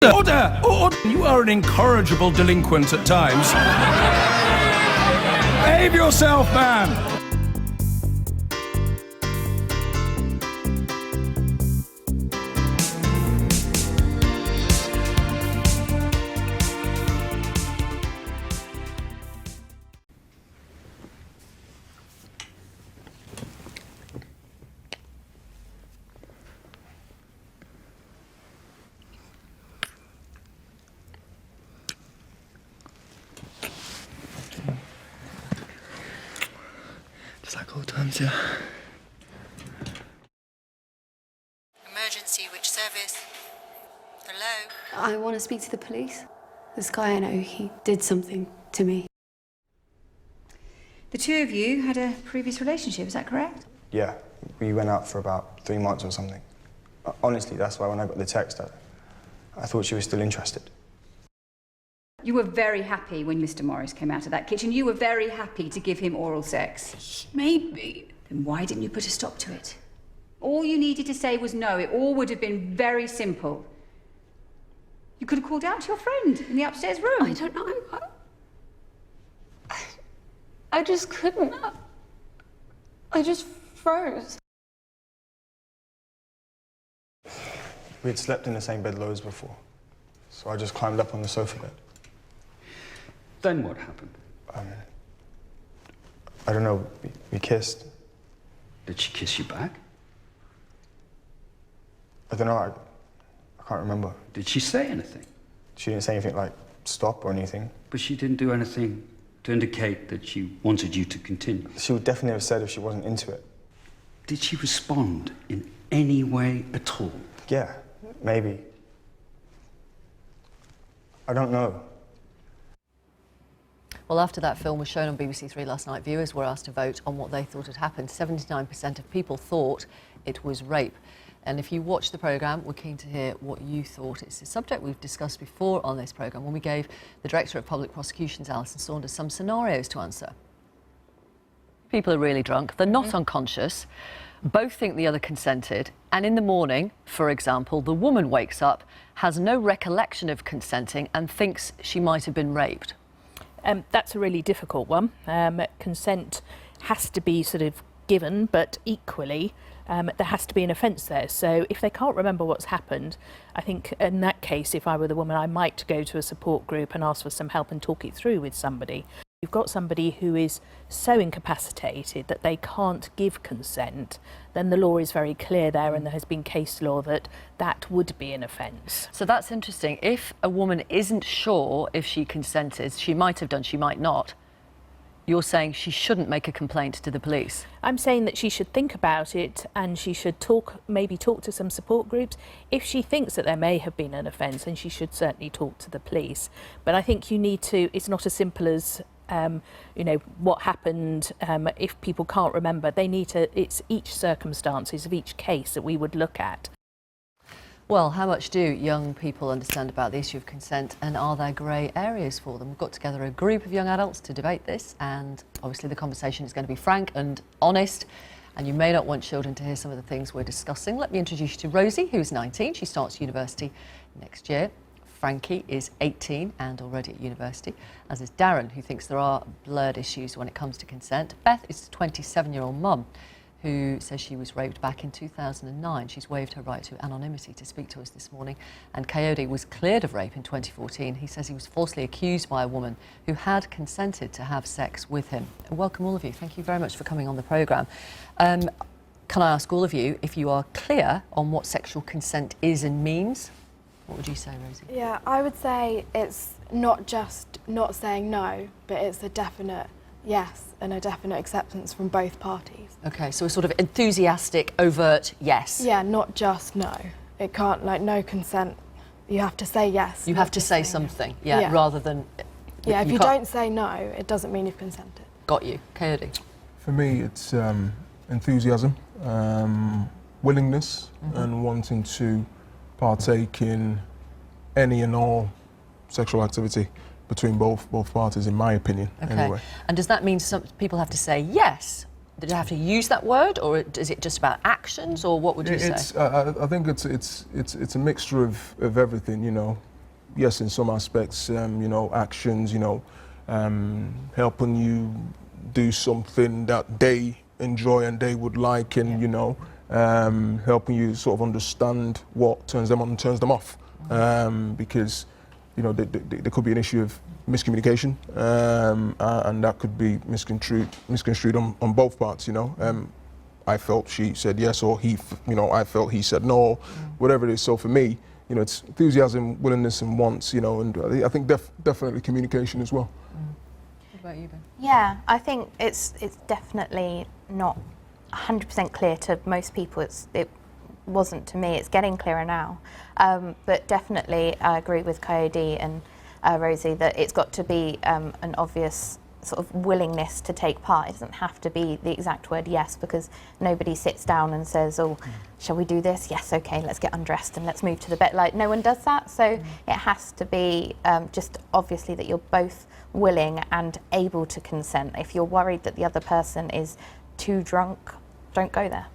Order! Order! You are an incorrigible delinquent at times. Behave yourself, man! Just like old times, yeah. Emergency, which service? Hello? I want to speak to the police. This guy I know, he did something to me. The two of you had a previous relationship, is that correct? Yeah, we went out for about 3 months or something. Honestly, that's why when I got the text, I thought she was still interested. You were very happy when Mr. Morris came out of that kitchen. You were very happy to give him oral sex. Maybe. Then why didn't you put a stop to it? All you needed to say was no. It all would have been very simple. You could have called out to your friend in the upstairs room. I don't know. I just couldn't. I just froze. We had slept in the same bed loads before, so I just climbed up on the sofa bed. Then what happened? I don't know, we kissed. Did she kiss you back? I don't know, I can't remember. Did she say anything? She didn't say anything like stop or anything. But she didn't do anything to indicate that she wanted you to continue. She would definitely have said if she wasn't into it. Did she respond in any way at all? Yeah, maybe. I don't know. Well, after that film was shown on BBC Three last night, viewers were asked to vote on what they thought had happened. 79% of people thought it was rape. And if you watch the programme, we're keen to hear what you thought. It's a subject we've discussed before on this programme when we gave the Director of Public Prosecutions, Alison Saunders, some scenarios to answer. People are really drunk. They're not unconscious. Both think the other consented. And in the morning, for example, the woman wakes up, has no recollection of consenting and thinks she might have been raped. That's a really difficult one. Consent has to be sort of given, but equally there has to be an offence there. So if they can't remember what's happened, I think in that case, if I were the woman, I might go to a support group and ask for some help and talk it through with somebody. You've got somebody who is so incapacitated that they can't give consent, then the law is very clear there, and there has been case law that that would be an offence. So that's interesting. If a woman isn't sure if she consented, she might have done, she might not, you're saying she shouldn't make a complaint to the police? I'm saying that she should think about it and she should maybe talk to some support groups. If she thinks that there may have been an offence, then she should certainly talk to the police. But I think you need to, it's not as simple as you know, what happened. If people can't remember, they need to, it's each circumstances of each case that we would look at. Well, how much do young people understand about the issue of consent, and are there grey areas for them? We've got together a group of young adults to debate this, and obviously the conversation is going to be frank and honest, and you may not want children to hear some of the things we're discussing. Let me introduce you to Rosie, who's 19. She starts university next year. Frankie is 18 and already at university, as is Darren, who thinks there are blurred issues when it comes to consent. Beth is a 27-year-old mum who says she was raped back in 2009. She's waived her right to anonymity to speak to us this morning. And Coyote was cleared of rape in 2014. He says he was falsely accused by a woman who had consented to have sex with him. Welcome all of you. Thank you very much for coming on the programme. Can I ask all of you if you are clear on what sexual consent is and means? What would you say, Rosie? Yeah, I would say it's not just not saying no, but it's a definite yes and a definite acceptance from both parties. OK, so a sort of enthusiastic, overt yes. Yeah, not just no. It can't, like, no consent. You have to say yes. You have to say something, yeah, rather than... Yeah, if you don't say no, it doesn't mean you've consented. Got you. Coyote? For me, it's enthusiasm, willingness, and wanting to partake in any and all sexual activity between both parties, in my opinion. Okay. Anyway. And does that mean some people have to say yes? Do you have to use that word, or is it just about actions, or what would you say? I think it's a mixture of everything, you know. yes, in some aspects, you know, actions, you know, helping you do something that they enjoy and they would like, and you know, helping you sort of understand what turns them on and turns them off, because you know there could be an issue of miscommunication, and that could be misconstrued on both parts. You know, I felt she said yes, or you know, I felt he said no, whatever it is. So for me, you know, it's enthusiasm, willingness, and wants. You know, and I think definitely communication as well. What about you, Ben? Yeah, I think it's definitely not 100% clear to most people. It wasn't to me. It's getting clearer now. But definitely, I agree with Coyote and Rosie that it's got to be an obvious sort of willingness to take part. It doesn't have to be the exact word yes, because nobody sits down and says, oh, shall we do this? Yes, okay, let's get undressed and let's move to the bed. Like, no one does that. So it has to be just obviously that you're both willing and able to consent. If you're worried that the other person is too drunk, don't go there.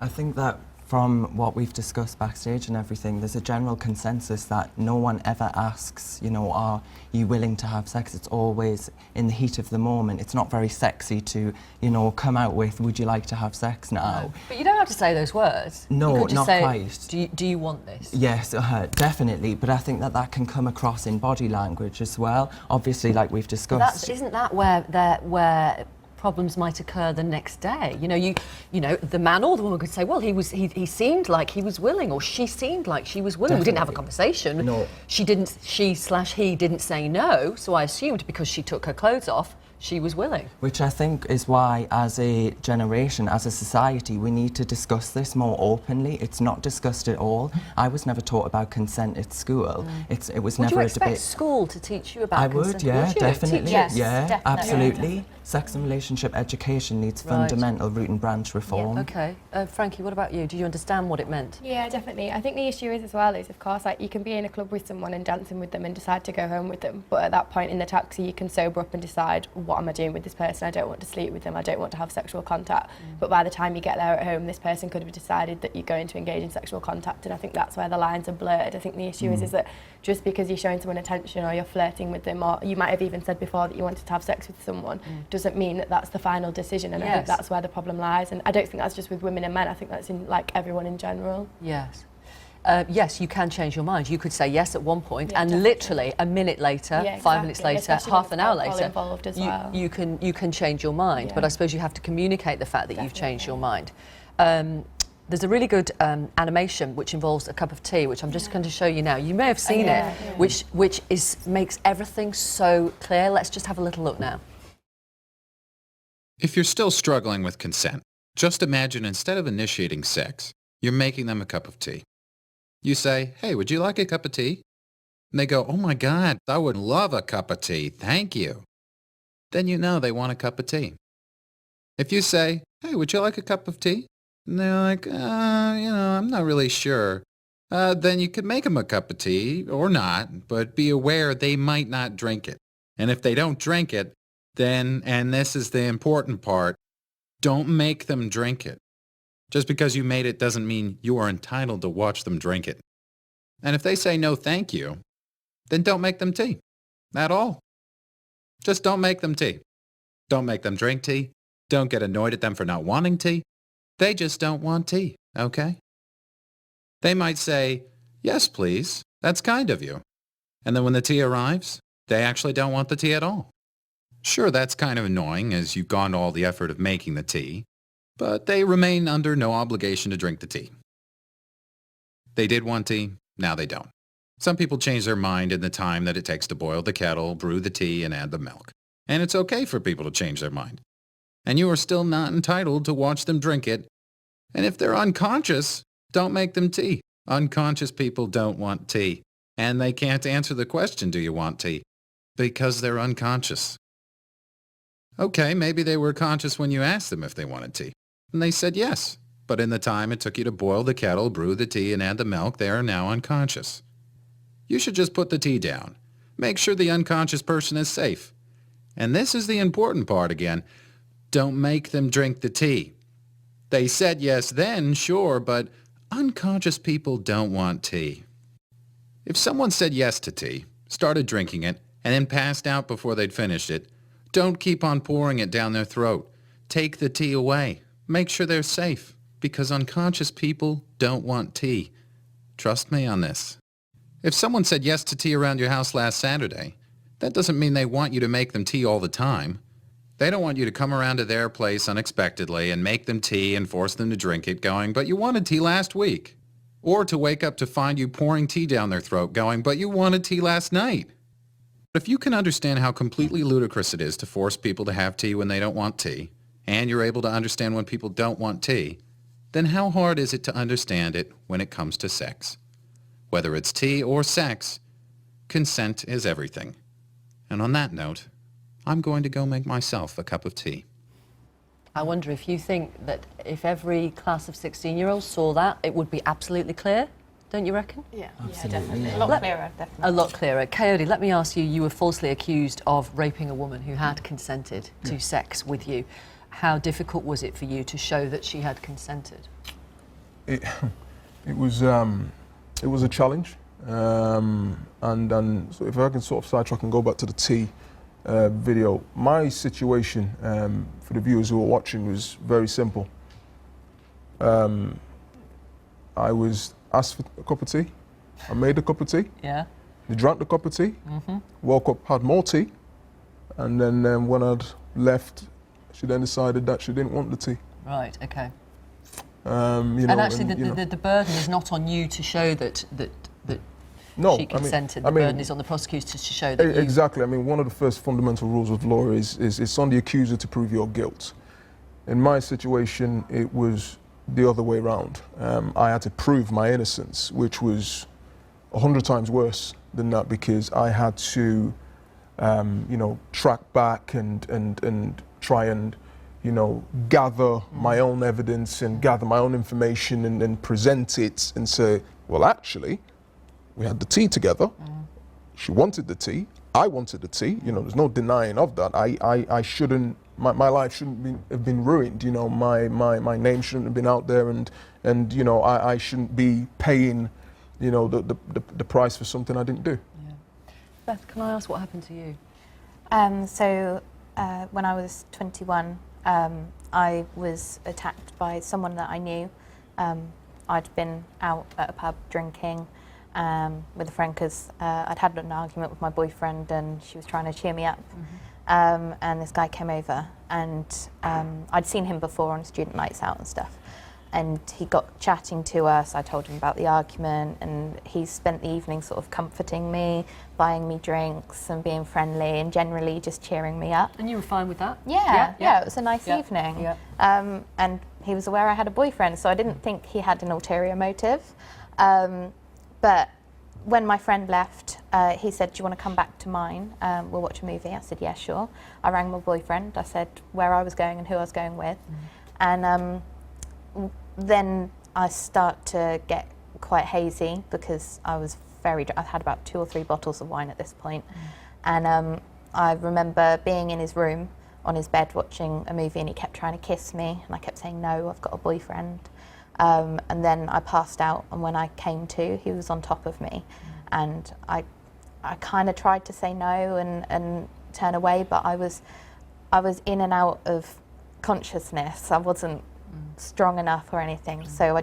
I think that from what we've discussed backstage and everything, there's a general consensus that no one ever asks, you know, are you willing to have sex? It's always in the heat of the moment. It's not very sexy to, you know, come out with, would you like to have sex now? But you don't have to say those words. No, you could just not say, quite. Do you want this? Yes, definitely. But I think that can come across in body language as well. Obviously, like we've discussed. Isn't that where problems might occur the next day? You know, the man or the woman could say, well, he seemed like he was willing, or she seemed like she was willing. Definitely. We didn't have a conversation. No. She /he didn't say no, so I assumed because she took her clothes off, she was willing. Which I think is why, as a generation, as a society, we need to discuss this more openly. It's not discussed at all. I was never taught about consent at school. It was Would never you a expect debate. school to teach you about I consent? would, yeah, Would you? definitely. Yes, yeah, definitely. absolutely. Sex and relationship education needs Right. fundamental root and branch reform. Okay. Frankie, what about you? Do you understand what it meant? Yeah, definitely. I think the issue is as well is, of course, like you can be in a club with someone and dancing with them and decide to go home with them, but at that point in the taxi you can sober up and decide, what am I doing with this person? I don't want to sleep with them, I don't want to have sexual contact. But by the time you get there at home, this person could have decided that you're going to engage in sexual contact, and I think that's where the lines are blurred. I think the issue is that just because you're showing someone attention or you're flirting with them, or you might have even said before that you wanted to have sex with someone, doesn't mean that that's the final decision, and I think that's where the problem lies. And I don't think that's just with women and men, I think that's in like everyone in general. Yes. Yes, you can change your mind. You could say yes at one point, and definitely. literally a minute later, Yeah, 5 minutes exactly. later, Especially half when an hour it's alcohol later, involved as well. you can change your mind. Yeah. But I suppose you have to communicate the fact that you've Definitely. changed your mind. There's a really good animation which involves a cup of tea, which I'm just going to show you now. You may have seen it, which makes everything so clear. Let's just have a little look now. If you're still struggling with consent, just imagine instead of initiating sex, you're making them a cup of tea. You say, hey, would you like a cup of tea? And they go, oh my God, I would love a cup of tea, thank you. Then you know they want a cup of tea. If you say, hey, would you like a cup of tea? And they're like, I'm not really sure. Then you could make them a cup of tea, or not, but be aware they might not drink it. And if they don't drink it, then, and this is the important part, don't make them drink it. Just because you made it doesn't mean you are entitled to watch them drink it. And if they say no thank you, then don't make them tea. At all. Just don't make them tea. Don't make them drink tea. Don't get annoyed at them for not wanting tea. They just don't want tea, okay? They might say, yes, please. That's kind of you. And then when the tea arrives, they actually don't want the tea at all. Sure, that's kind of annoying as you've gone to all the effort of making the tea, but they remain under no obligation to drink the tea. They did want tea, now they don't. Some people change their mind in the time that it takes to boil the kettle, brew the tea, and add the milk. And it's okay for people to change their mind. And you are still not entitled to watch them drink it. And if they're unconscious, don't make them tea. Unconscious people don't want tea. And they can't answer the question, do you want tea? Because they're unconscious. Okay, maybe they were conscious when you asked them if they wanted tea. And they said yes. But in the time it took you to boil the kettle, brew the tea, and add the milk, they are now unconscious. You should just put the tea down. Make sure the unconscious person is safe. And this is the important part again. Don't make them drink the tea. They said yes then, sure, but unconscious people don't want tea. If someone said yes to tea, started drinking it, and then passed out before they'd finished it, don't keep on pouring it down their throat. Take the tea away. Make sure they're safe, because unconscious people don't want tea. Trust me on this. If someone said yes to tea around your house last Saturday, that doesn't mean they want you to make them tea all the time. They don't want you to come around to their place unexpectedly and make them tea and force them to drink it going, but you wanted tea last week. Or to wake up to find you pouring tea down their throat going, but you wanted tea last night. But if you can understand how completely ludicrous it is to force people to have tea when they don't want tea, and you're able to understand when people don't want tea, then how hard is it to understand it when it comes to sex? Whether it's tea or sex, consent is everything. And on that note, I'm going to go make myself a cup of tea. I wonder if you think that if every class of 16-year-olds saw that, it would be absolutely clear, don't you reckon? Yeah, Absolutely. definitely. A lot clearer, definitely. A lot clearer. Coyote, let me ask you, you were falsely accused of raping a woman who had consented to sex with you. How difficult was it for you to show that she had consented? It was a challenge, and so if I can sort of sidetrack and go back to the tea video, my situation for the viewers who were watching was very simple. I was asked for a cup of tea. I made a cup of tea. Yeah. They drank the cup of tea. Woke up, had more tea, and then when I'd left, she then decided that she didn't want the tea. Right. Okay. You know, and actually, the burden is not on you to show that no, she consented. I mean, the burden is on the prosecutor to show that you... Exactly. I mean, one of the first fundamental rules of law is it's on the accuser to prove your guilt. In my situation, it was the other way around. I had to prove my innocence, which was 100 times worse than that, because I had to, you know, track back and try and, you know, gather my own evidence and gather my own information and then present it and say, well, actually, we had the tea together. She wanted the tea. I wanted the tea. You know, there's no denying of that. I shouldn't, my life shouldn't have been ruined. You know, my name shouldn't have been out there, and you know, I shouldn't be paying, you know, the price for something I didn't do. Yeah. Beth, can I ask what happened to you? So when I was 21, I was attacked by someone that I knew. I'd been out at a pub drinking with a friend because I'd had an argument with my boyfriend and she was trying to cheer me up. And this guy came over, and I'd seen him before on student nights out and stuff. And he got chatting to us. I told him about the argument, and he spent the evening sort of comforting me, buying me drinks and being friendly and generally just cheering me up. And you were fine with that? Yeah, it was a nice evening. Yeah. And he was aware I had a boyfriend, so I didn't think he had an ulterior motive. But when my friend left, he said, do you want to come back to mine? We'll watch a movie. I said, yeah, sure. I rang my boyfriend. I said where I was going and who I was going with. And then I start to get quite hazy because I was I had about 2 or 3 bottles of wine at this point. And I remember being in his room on his bed watching a movie, and he kept trying to kiss me, and I kept saying, no, I've got a boyfriend. And then I passed out, and when I came to, he was on top of me. And I kind of tried to say no and turn away, but I was in and out of consciousness. I wasn't strong enough or anything, so I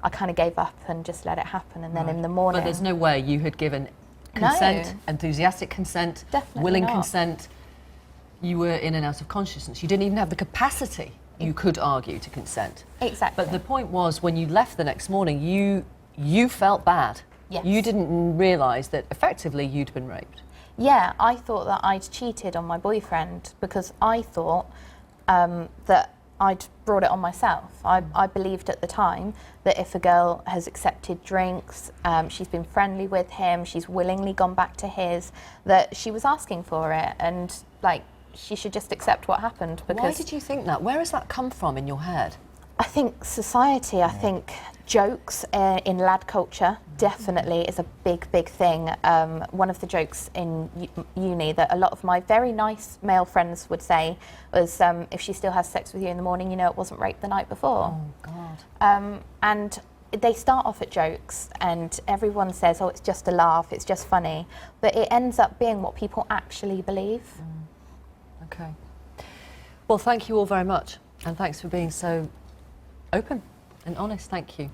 kind of gave up and just let it happen. And then in the morning... But there's no way you had given consent, enthusiastic consent, willing consent. You were in and out of consciousness. You didn't even have the capacity, you could argue, to consent. Exactly. But the point was, when you left the next morning, you felt bad. Yes. You didn't realise that effectively you'd been raped. Yeah, I thought that I'd cheated on my boyfriend because I thought that I'd brought it on myself. I believed at the time that if a girl has accepted drinks, she's been friendly with him, she's willingly gone back to his, that she was asking for it, and like she should just accept what happened. Because why did you think that? Where has that come from in your head? I think society, I think jokes in lad culture definitely is a big thing. One of the jokes in uni that a lot of my very nice male friends would say was, if she still has sex with you in the morning, you know it wasn't rape the night before. Oh, God. And they start off at jokes and everyone says, oh, it's just a laugh, it's just funny, but it ends up being what people actually believe. Okay. Well, thank you all very much, and thanks for being so open and honest. Thank you.